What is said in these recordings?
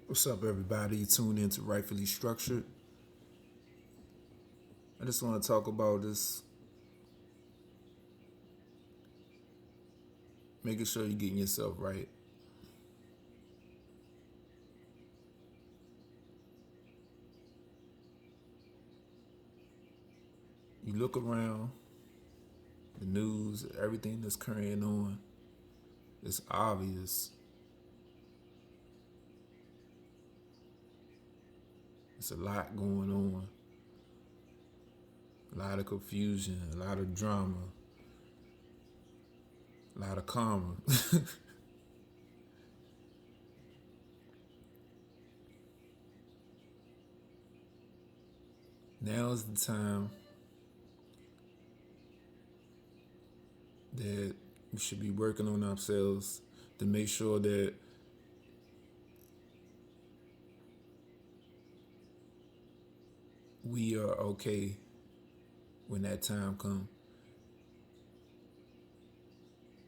What's up, everybody? You tuned in to Rightfully Structured. I just want to talk about this, making sure you're getting yourself right. You look around, the news, everything that's carrying on, it's obvious. It's a lot going on, a lot of confusion, a lot of drama, a lot of karma. Now is the time that we should be working on ourselves to make sure that we are okay when that time comes.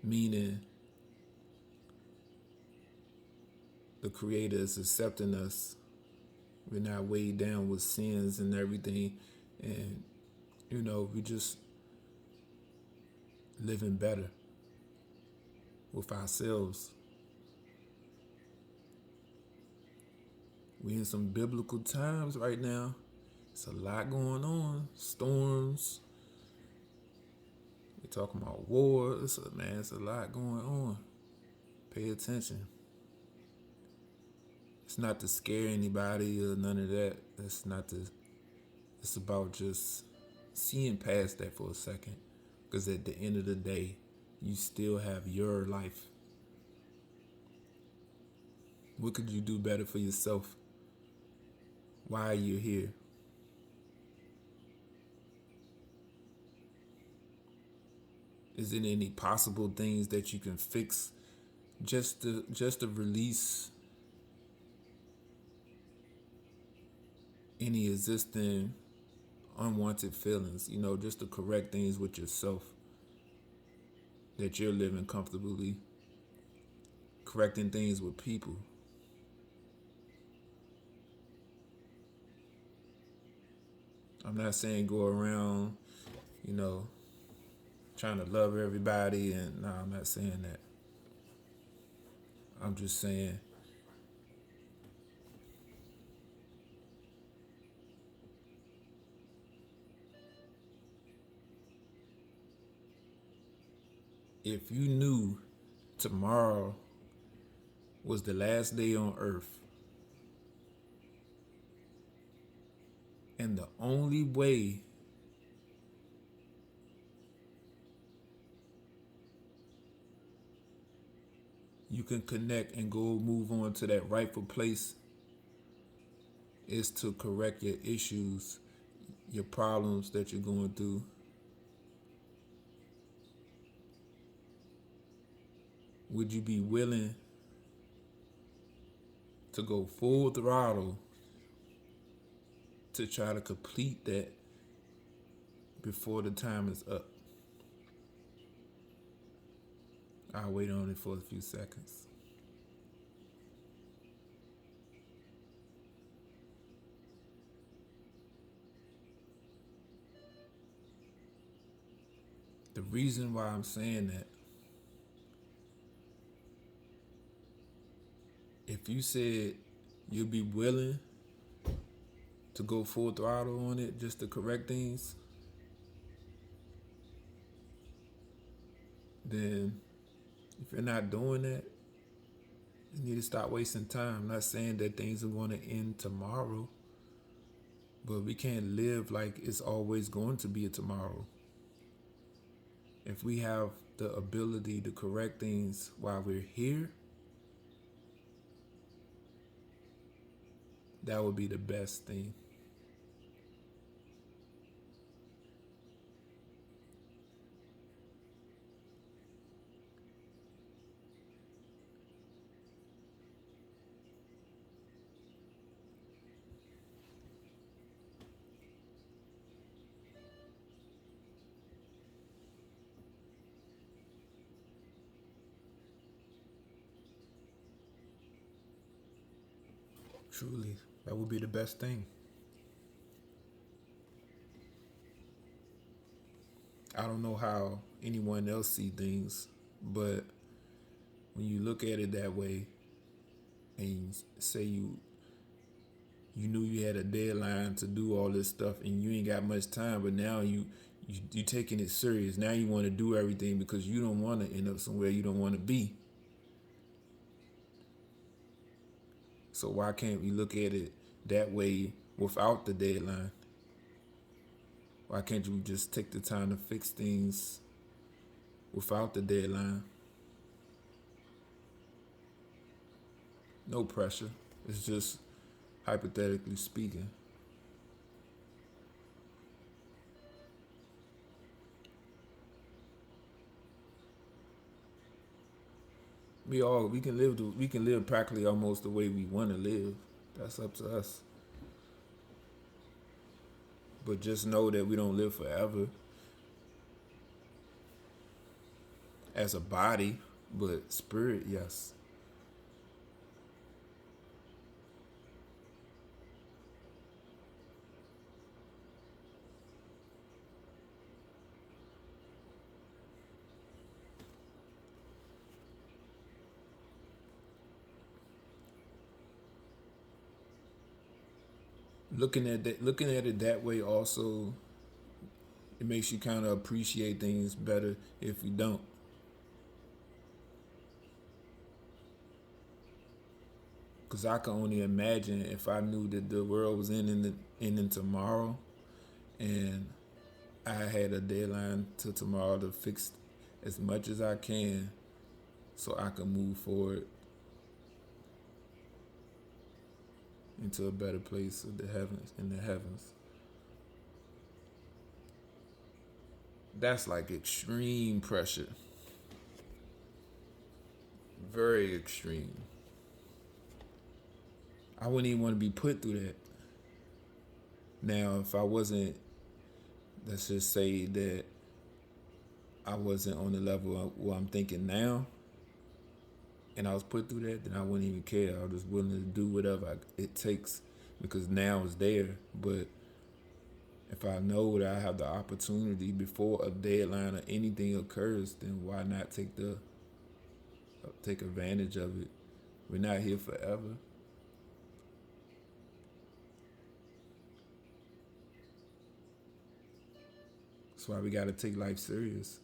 Meaning, the Creator is accepting us. We're not weighed down with sins and everything. And, we just living better with ourselves. We in some biblical times right now. It's a lot going on. Storms. We're talking about war. It's a lot going on. Pay attention. It's not to scare anybody or none of that. That's not to. It's about just seeing past that for a second. Because at the end of the day, you still have your life. What could you do better for yourself? Why are you here? Is it any possible things that you can fix just to release any existing unwanted feelings, just to correct things with yourself that you're living comfortably, correcting things with people. I'm not saying go around, you know, trying to love everybody, and no, I'm not saying that. I'm just saying if you knew tomorrow was the last day on earth, and the only way you can connect and go move on to that rightful place is to correct your issues, your problems that you're going through. Would you be willing to go full throttle to try to complete that before the time is up? I'll wait on it for a few seconds. The reason why I'm saying that, if you said you'd be willing to go full throttle on it just to correct things, then if you're not doing that, you need to stop wasting time. I'm not saying that things are going to end tomorrow, but we can't live like it's always going to be a tomorrow. If we have the ability to correct things while we're here, that would be the best thing. Truly, that would be the best thing. I don't know how anyone else see things, but when you look at it that way and you say you knew you had a deadline to do all this stuff and you ain't got much time, but now you taking it serious. Now you want to do everything because you don't want to end up somewhere you don't want to be. So why can't we look at it that way without the deadline? Why can't you just take the time to fix things without the deadline? No pressure. It's just hypothetically speaking. We can live practically almost the way we want to live. That's up to us. But just know that we don't live forever as a body, but spirit, yes. Looking at it that way also, it makes you kind of appreciate things better if you don't. Cause I can only imagine if I knew that the world was ending tomorrow, and I had a deadline to tomorrow to fix as much as I can, so I can move forward into a better place of the heavens in the heavens. That's like extreme pressure, very extreme. I wouldn't even want to be put through that. Now, if I wasn't, let's just say that I wasn't on the level of what I'm thinking now, and I was put through that, then I wouldn't even care. I was just willing to do whatever it takes because now it's there. But if I know that I have the opportunity before a deadline or anything occurs, then why not take advantage of it? We're not here forever. That's why we got to take life serious.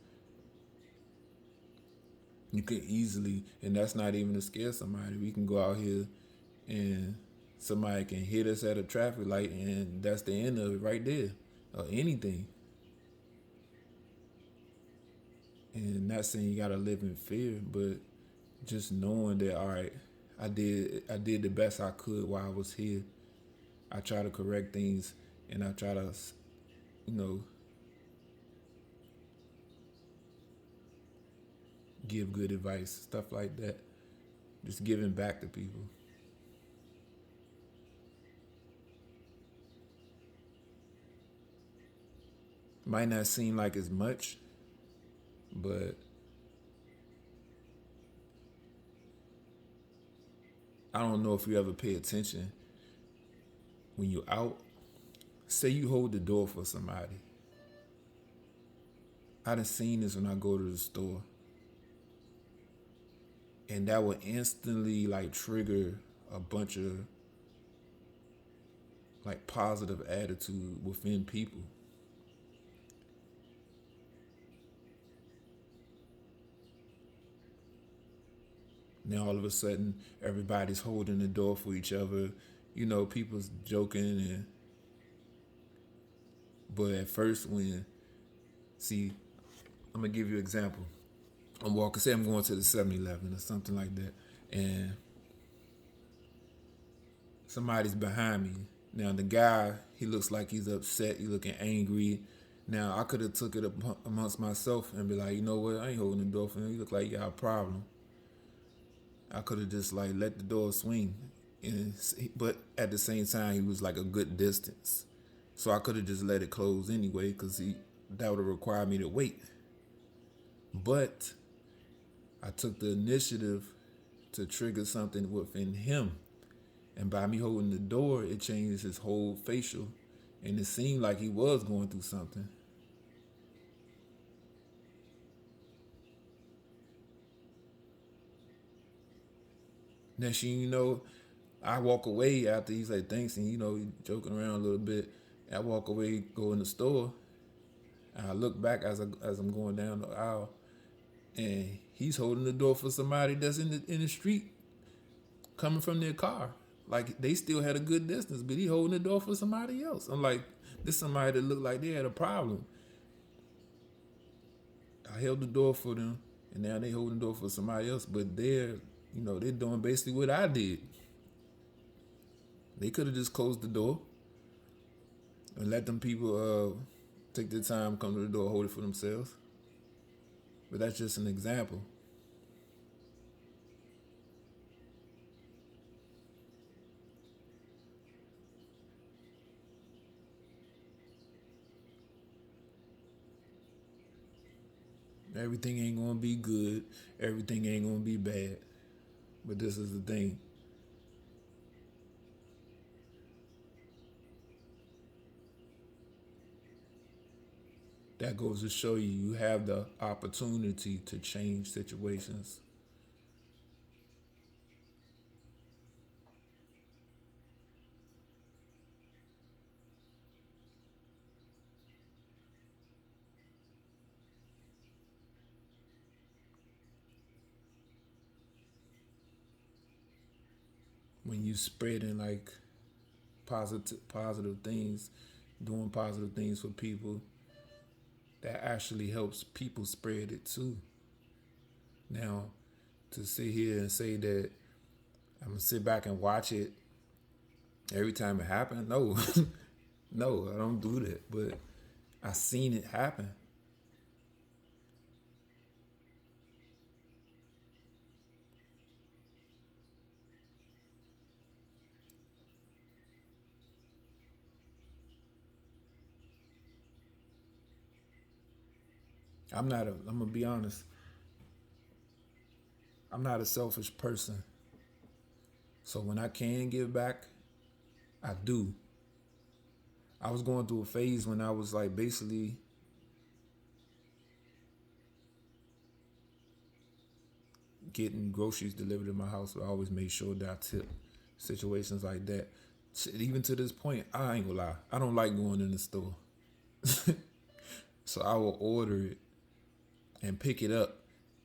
You can easily, and that's not even to scare somebody. We can go out here and somebody can hit us at a traffic light, and that's the end of it right there, or anything. And not saying you gotta live in fear, but just knowing that all right, I did the best I could while I was here. I try to correct things, and I try to, you know, give good advice, stuff like that. Just giving back to people. Might not seem like as much, but I don't know if you ever pay attention when you're out. Say you hold the door for somebody. I done seen this when I go to the store, and that would instantly like trigger a bunch of like positive attitude within people. Now all of a sudden, everybody's holding the door for each other. People's joking, but at first, see, I'm gonna give you an example. I'm walking, say I'm going to the 7-Eleven or something like that, and somebody's behind me. Now the guy, he looks like he's upset. He looking angry. Now I could have took it amongst myself and be like, you know what? I ain't holding the door for him. You look like you got a problem. I could have just like let the door swing, but at the same time, he was like a good distance, so I could have just let it close anyway, because that would have required me to wait. But I took the initiative to trigger something within him, And by me holding the door, it changed his whole facial. And it seemed like he was going through something. Next thing you know, I walk away after he's like, thanks, and he joking around a little bit. I walk away, go in the store, and I look back as I'm going down the aisle, and he's holding the door for somebody that's in the street coming from their car. Like they still had a good distance, but he holding the door for somebody else. I'm like, this somebody that looked like they had a problem. I held the door for them, and now they holding the door for somebody else. But they're doing basically what I did. They could have just closed the door and let them people take their time, come to the door, hold it for themselves. But that's just an example. Everything ain't gonna be good. Everything ain't gonna be bad. But this is the thing. That goes to show you have the opportunity to change situations. When you spreading like positive things, doing positive things for people, that actually helps people spread it too. Now, to sit here and say that I'm gonna sit back and watch it every time it happens, no, no, I don't do that. But I seen it happen. I'm gonna be honest. I'm not a selfish person. So when I can give back, I do. I was going through a phase when I was like basically getting groceries delivered to my house. I always made sure that I tip situations like that. Even to this point, I ain't gonna lie. I don't like going in the store. So I will order it and pick it up,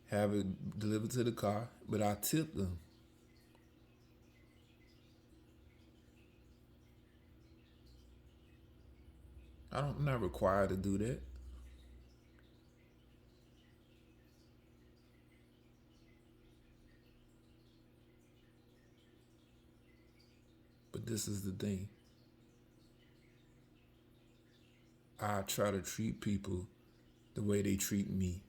have it delivered to the car, but I tip them. I'm not required to do that. But this is the thing. I try to treat people the way they treat me.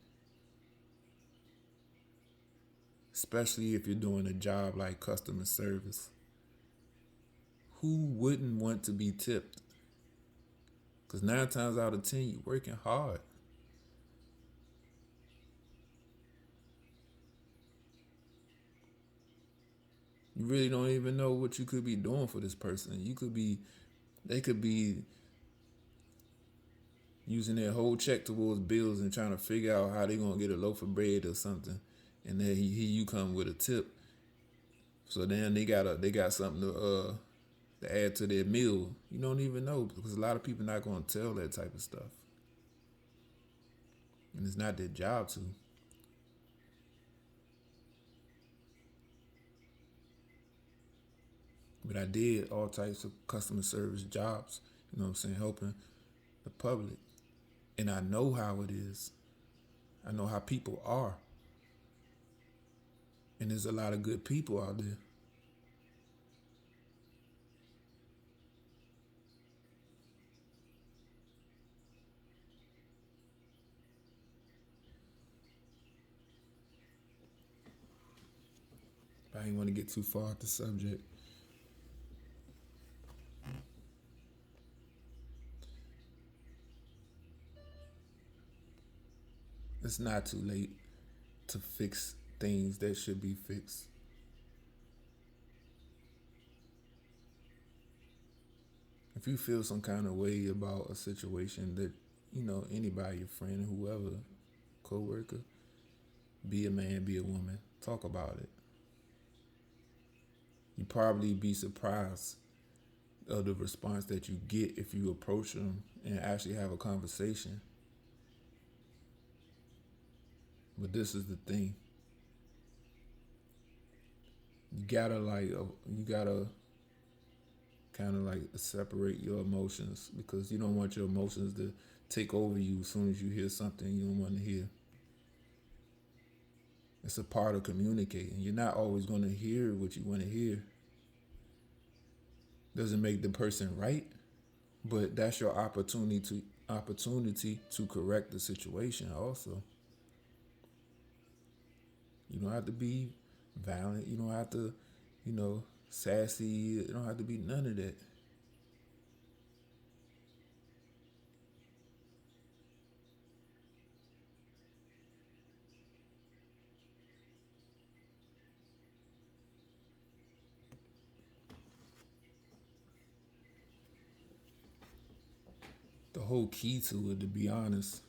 Especially if you're doing a job like customer service. Who wouldn't want to be tipped? Because 9 times out of 10, you're working hard. You really don't even know what you could be doing for this person. They could be using their whole check towards bills and trying to figure out how they're going to get a loaf of bread or something. And then here you come with a tip. So then they got something to add to their meal. You don't even know because a lot of people not going to tell that type of stuff. And it's not their job to. But I did all types of customer service jobs, you know what I'm saying, helping the public. And I know how it is. I know how people are. And there's a lot of good people out there. I ain't want to get too far off the subject. It's not too late to fix things that should be fixed. If you feel some kind of way about a situation that, anybody, your friend, whoever, coworker, be a man, be a woman, talk about it. You probably be surprised of the response that you get if you approach them and actually have a conversation. But this is the thing. You gotta kind of like separate your emotions, because you don't want your emotions to take over you as soon as you hear something you don't want to hear. It's a part of communicating. You're not always going to hear what you want to hear. Doesn't make the person right, but that's your opportunity to correct the situation also. You don't have to be violent. You don't have to, sassy. You don't have to be none of that. The whole key to it, to be honest,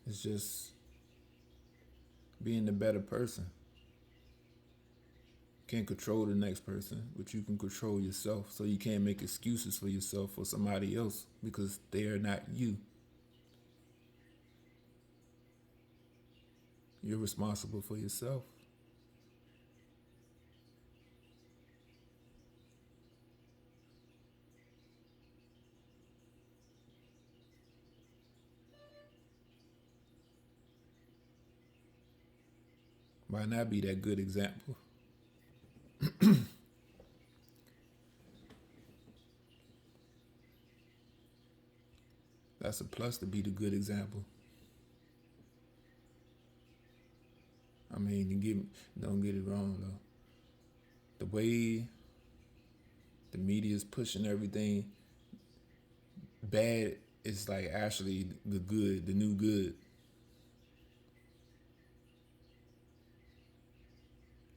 is just being the better person. You can't control the next person, but you can control yourself. So you can't make excuses for yourself or somebody else because they are not you. You're responsible for yourself. Might not be that good example. That's a plus to be the good example. I mean, don't get it wrong though. The way the media is pushing everything bad is like actually the good, the new good.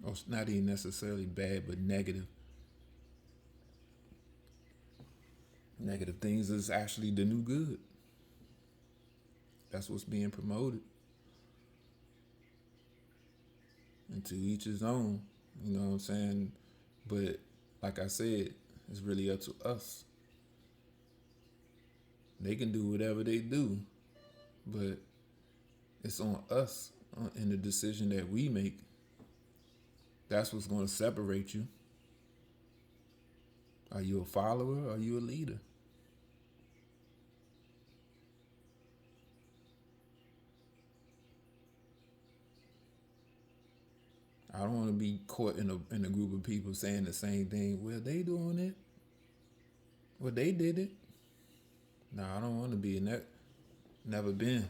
Or it's not even necessarily bad, but negative. Negative things is actually the new good. That's what's being promoted. And to each his own. You know what I'm saying? But like I said, it's really up to us. They can do whatever they do, but it's on us in the decision that we make. That's what's going to separate you. Are you a follower or are you a leader? I don't want to be caught in a group of people saying the same thing. Well, they doing it. Well, they did it. No, I don't want to be in that. Never been.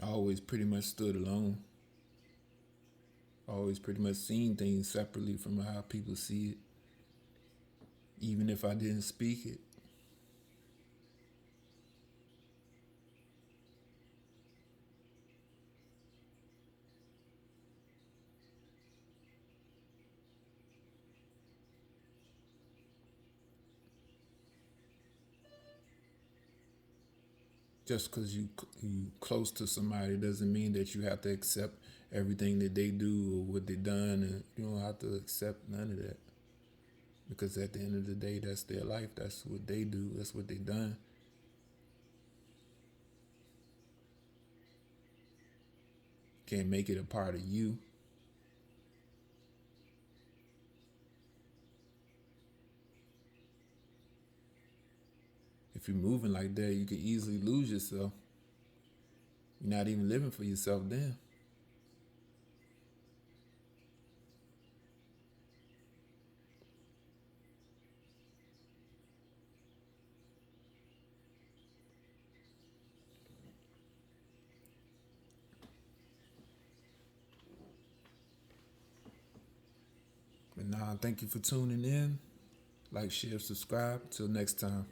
I always pretty much stood alone. I always pretty much seen things separately from how people see it, even if I didn't speak it. Just because you close to somebody doesn't mean that you have to accept everything that they do or what they done, and you don't have to accept none of that. Because at the end of the day, that's their life. That's what they do. That's what they done. Can't make it a part of you. If you're moving like that, you could easily lose yourself. You're not even living for yourself then. But nah, thank you for tuning in. Like, share, subscribe. Till next time.